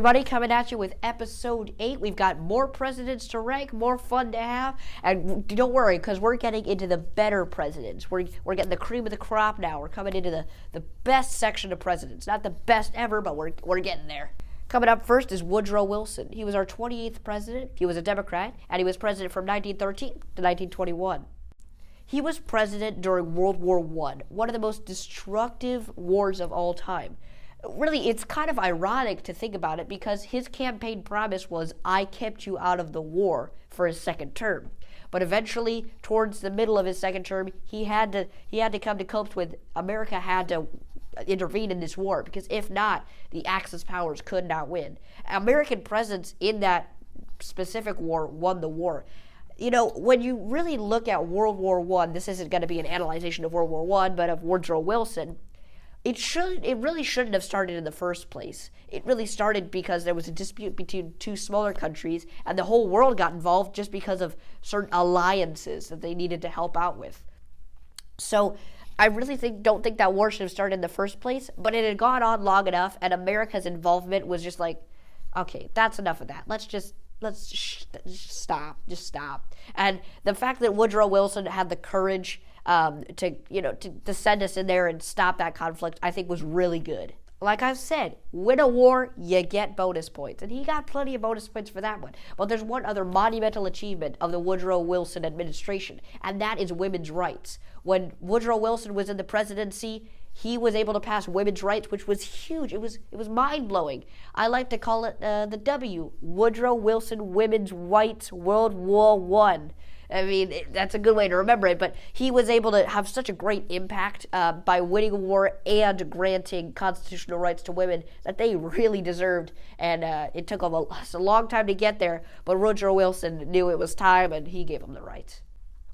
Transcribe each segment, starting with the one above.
everybody, coming at you with episode 8. We've got more presidents to rank, more fun to have, and don't worry, because we're getting into the better presidents. We're getting the cream of the crop now. We're coming into the best section of presidents. Not the best ever, but we're getting there. Coming up first is Woodrow Wilson. He was our 28th president. He was a Democrat, and he was president from 1913 to 1921. He was president during World War I, one of the most destructive wars of all time. Really, it's kind of ironic to think about it because his campaign promise was, "I kept you out of the war," for his second term. But eventually, towards the middle of his second term, he had to come to cope with America had to intervene in this war, because if not, the Axis powers could not win. American presence in that specific war won the war. You know, when you really look at World War I, this isn't going to be an analyzation of World War I, but of Woodrow Wilson. It really shouldn't have started in the first place. It really started because there was a dispute between two smaller countries, and the whole world got involved just because of certain alliances that they needed to help out with. So I really don't think that war should have started in the first place, but it had gone on long enough, and America's involvement was just like, okay, that's enough of that. Let's stop. And the fact that Woodrow Wilson had the courage to send us in there and stop that conflict, I think was really good. Like I've said, win a war, you get bonus points. And he got plenty of bonus points for that one. But there's one other monumental achievement of the Woodrow Wilson administration, and that is women's rights. When Woodrow Wilson was in the presidency, he was able to pass women's rights, which was huge. It was mind-blowing. I like to call it the W, Woodrow Wilson Women's Rights World War I. I mean, that's a good way to remember it, but he was able to have such a great impact by winning a war and granting constitutional rights to women that they really deserved, and it took them a long time to get there, but Woodrow Wilson knew it was time, and he gave them the rights.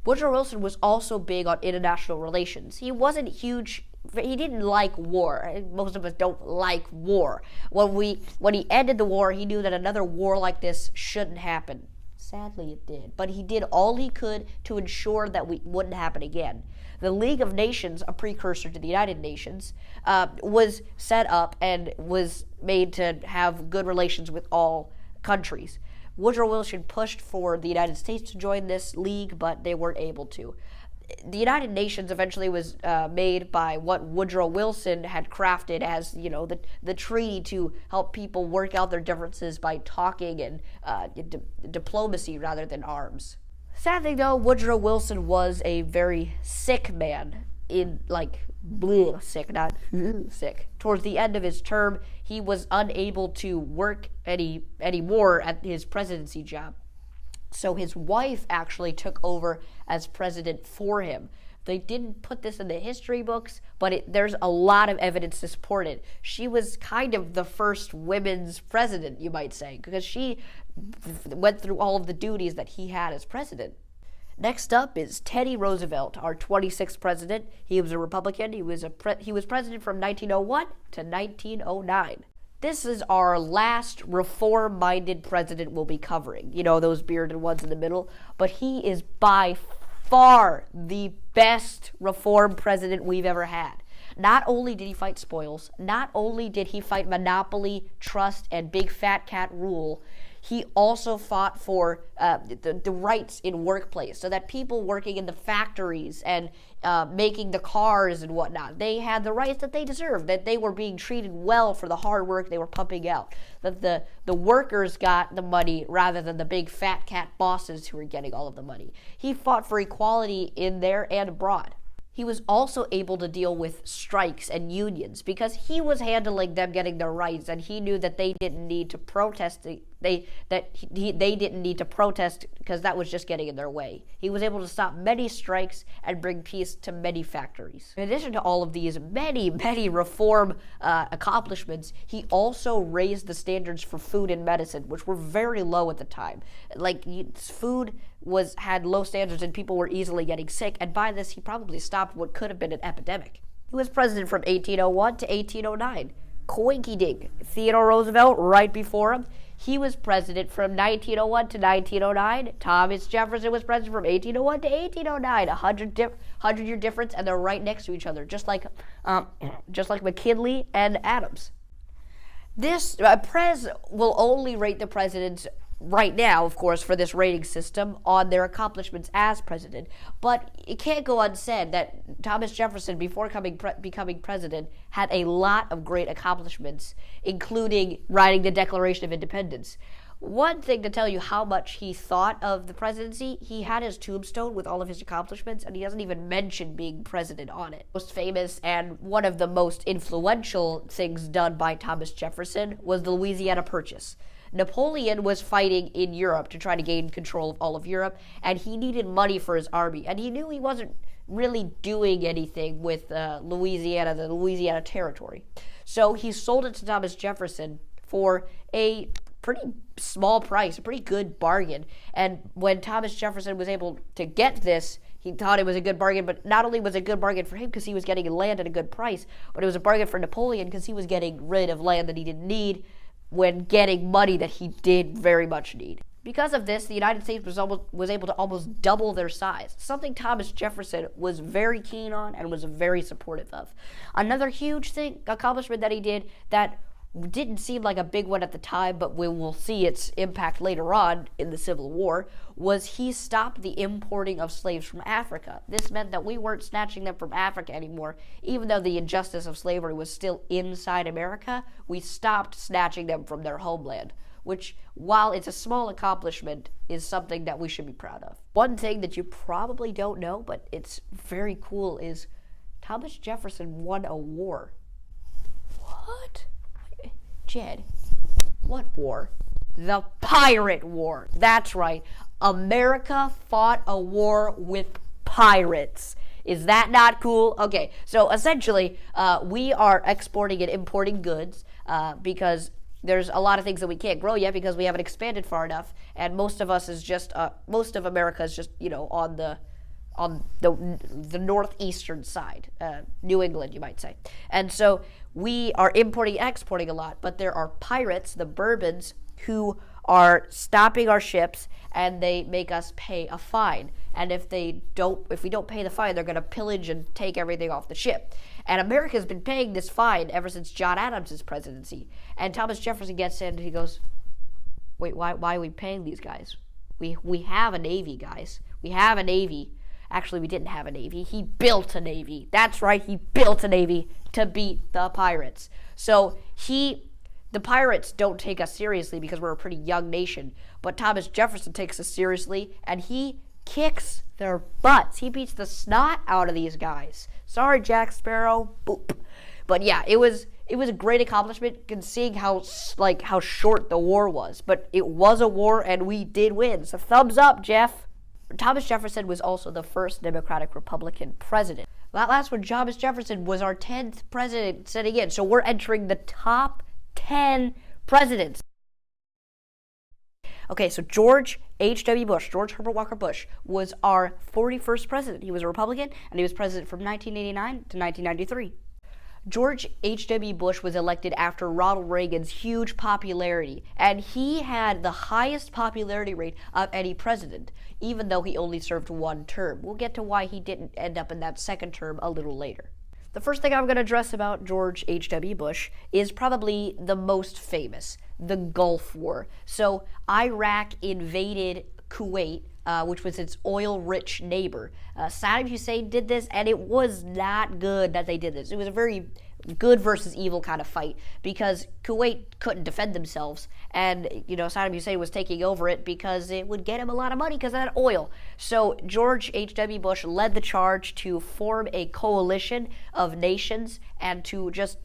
Woodrow Wilson was also big on international relations. He wasn't huge. He didn't like war. Most of us don't like war. When he ended the war, he knew that another war like this shouldn't happen. Sadly, it did. But he did all he could to ensure that we wouldn't happen again. The League of Nations, a precursor to the United Nations, was set up and was made to have good relations with all countries. Woodrow Wilson pushed for the United States to join this league, but they weren't able to. The United Nations eventually was made by what Woodrow Wilson had crafted as, the treaty to help people work out their differences by talking and diplomacy rather than arms. Sadly, though, Woodrow Wilson was a very sick man. Sick. Towards the end of his term, he was unable to work anymore at his presidency job. So his wife actually took over as president for him. They didn't put this in the history books, but there's a lot of evidence to support it. She was kind of the first women's president, you might say, because she went through all of the duties that he had as president. Next up is Teddy Roosevelt, our 26th president. He was a Republican. He was president from 1901 to 1909. This is our last reform-minded president we'll be covering. Those bearded ones in the middle. But he is by far the best reform president we've ever had. Not only did he fight spoils, not only did he fight monopoly, trust, and big fat cat rule, he also fought for the rights in workplace, so that people working in the factories and making the cars and whatnot, they had the rights that they deserved, that they were being treated well for the hard work they were pumping out, that the workers got the money rather than the big fat cat bosses who were getting all of the money. He fought for equality in there and abroad. He was also able to deal with strikes and unions because he was handling them getting their rights, and he knew that they didn't need to protest. They didn't need to protest because that was just getting in their way. He was able to stop many strikes and bring peace to many factories. In addition to all of these many reform accomplishments, he also raised the standards for food and medicine, which were very low at the time. Food had low standards and people were easily getting sick, and by this he probably stopped what could have been an epidemic. He was president from 1801 to 1809. Coinky dink. Theodore Roosevelt right before him. He was president from 1901 to 1909. Thomas Jefferson was president from 1801 to 1809. 100-year difference, and they're right next to each other, just like McKinley and Adams. This Prez will only rate the presidents right now, of course, for this rating system on their accomplishments as president. But it can't go unsaid that Thomas Jefferson, before becoming president, had a lot of great accomplishments, including writing the Declaration of Independence. One thing to tell you how much he thought of the presidency, he had his tombstone with all of his accomplishments, and he doesn't even mention being president on it. Most famous and one of the most influential things done by Thomas Jefferson was the Louisiana Purchase. Napoleon was fighting in Europe to try to gain control of all of Europe, and he needed money for his army, and he knew he wasn't really doing anything with Louisiana, the Louisiana Territory. So he sold it to Thomas Jefferson for a pretty small price, a pretty good bargain. And when Thomas Jefferson was able to get this, he thought it was a good bargain, but not only was it a good bargain for him because he was getting land at a good price, but it was a bargain for Napoleon because he was getting rid of land that he didn't need when getting money that he did very much need. Because of this, the United States was able to almost double their size, something Thomas Jefferson was very keen on and was very supportive of. Another huge accomplishment that he did that didn't seem like a big one at the time, but we will see its impact later on in the Civil War, was he stopped the importing of slaves from Africa. This meant that we weren't snatching them from Africa anymore. Even though the injustice of slavery was still inside America, we stopped snatching them from their homeland, which, while it's a small accomplishment, is something that we should be proud of. One thing that you probably don't know, but it's very cool, is Thomas Jefferson won a war. What? Jed, what war? The Pirate War. That's right. America fought a war with pirates. Is that not cool? Okay, so essentially, we are exporting and importing goods because there's a lot of things that we can't grow yet because we haven't expanded far enough, and most of America is just, on the northeastern side, New England, you might say. And so we are importing and exporting a lot, but there are pirates, the Bourbons, who are stopping our ships, and they make us pay a fine. And if we don't pay the fine, they're going to pillage and take everything off the ship. And America's been paying this fine ever since John Adams' presidency. And Thomas Jefferson gets in and he goes, wait, why are we paying these guys? We have a navy, guys. We have a navy. Actually, we didn't have a navy. He built a navy. That's right, he built a navy to beat the pirates. So the pirates don't take us seriously because we're a pretty young nation, but Thomas Jefferson takes us seriously, and he kicks their butts. He beats the snot out of these guys. Sorry, Jack Sparrow. Boop. But yeah, it was a great accomplishment considering how short the war was. But it was a war, and we did win. So thumbs up, Jeff. Thomas Jefferson was also the first Democratic Republican president. That last one, Thomas Jefferson, was our 10th president sitting in. So we're entering the top 10 presidents. Okay, so George H.W. Bush, George Herbert Walker Bush, was our 41st president. He was a Republican, and he was president from 1989 to 1993. George H.W. Bush was elected after Ronald Reagan's huge popularity, and he had the highest popularity rate of any president, even though he only served one term. We'll get to why he didn't end up in that second term a little later. The first thing I'm going to address about George H.W. Bush is probably the most famous, the Gulf War. So Iraq invaded Kuwait, which was its oil-rich neighbor. Saddam Hussein did this, and it was not good that they did this. It was a very good versus evil kind of fight because Kuwait couldn't defend themselves, and Saddam Hussein was taking over it because it would get him a lot of money because of that oil. So George H.W. Bush led the charge to form a coalition of nations and to just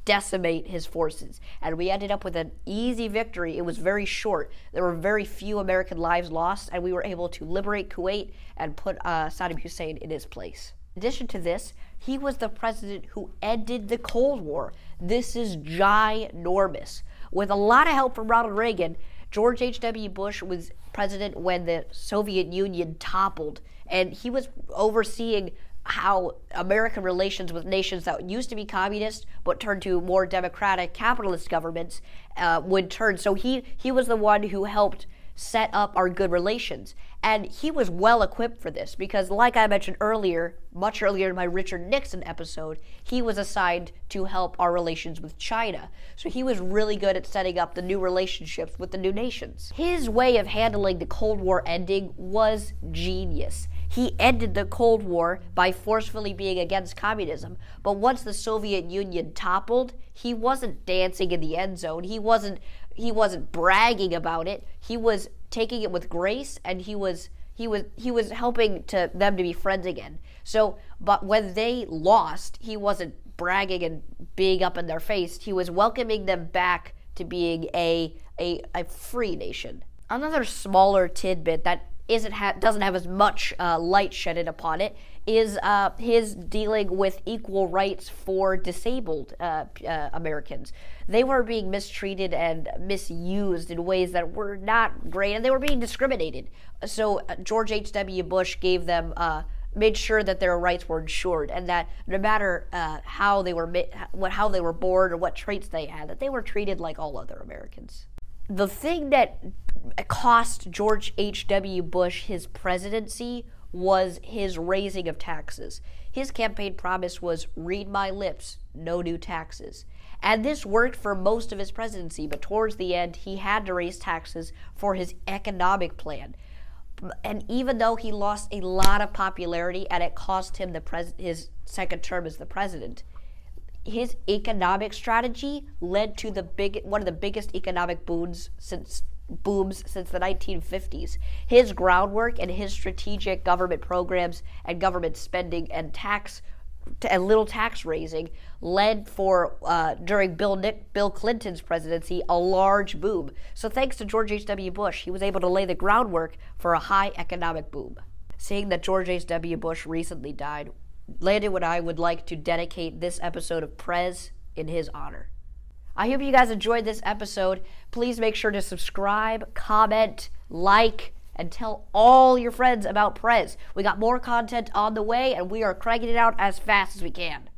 decimate his forces, and we ended up with an easy victory. It was very short. There were very few American lives lost, and we were able to liberate Kuwait and put Saddam Hussein in his place. In addition to this, he was the president who ended the Cold War. This is ginormous. With a lot of help from Ronald Reagan, George H.W. Bush was president when the Soviet Union toppled, and he was overseeing how American relations with nations that used to be communist but turned to more democratic capitalist governments would turn. So he was the one who helped set up our good relations. And he was well equipped for this because, like I mentioned earlier, much earlier in my Richard Nixon episode, he was assigned to help our relations with China. So he was really good at setting up the new relationships with the new nations. His way of handling the Cold War ending was genius. He ended the Cold War by forcefully being against communism, but once the Soviet Union toppled, he wasn't dancing in the end zone. He wasn't bragging about it. He was taking it with grace, and he was helping them to be friends again. So, but when they lost, he wasn't bragging and being up in their face. He was welcoming them back to being a free nation. Another smaller tidbit that doesn't have as much light shedded upon it is his dealing with equal rights for disabled Americans. They were being mistreated and misused in ways that were not great, and they were being discriminated. So George H.W. Bush made sure that their rights were ensured, and that no matter how they were born or what traits they had, that they were treated like all other Americans. The thing that cost George H.W. Bush his presidency was his raising of taxes. His campaign promise was, "Read my lips, no new taxes." And this worked for most of his presidency, but towards the end, he had to raise taxes for his economic plan. And even though he lost a lot of popularity and it cost him his second term as the president, his economic strategy led to one of the biggest economic booms since the 1950s. His groundwork and his strategic government programs and government spending and little tax raising led during Bill Clinton's presidency a large boom. So thanks to George H.W. Bush, he was able to lay the groundwork for a high economic boom. Seeing that George H.W. Bush recently died, Landon and I would like to dedicate this episode of Prez in his honor. I hope you guys enjoyed this episode. Please make sure to subscribe, comment, like, and tell all your friends about Prez. We got more content on the way, and we are cranking it out as fast as we can.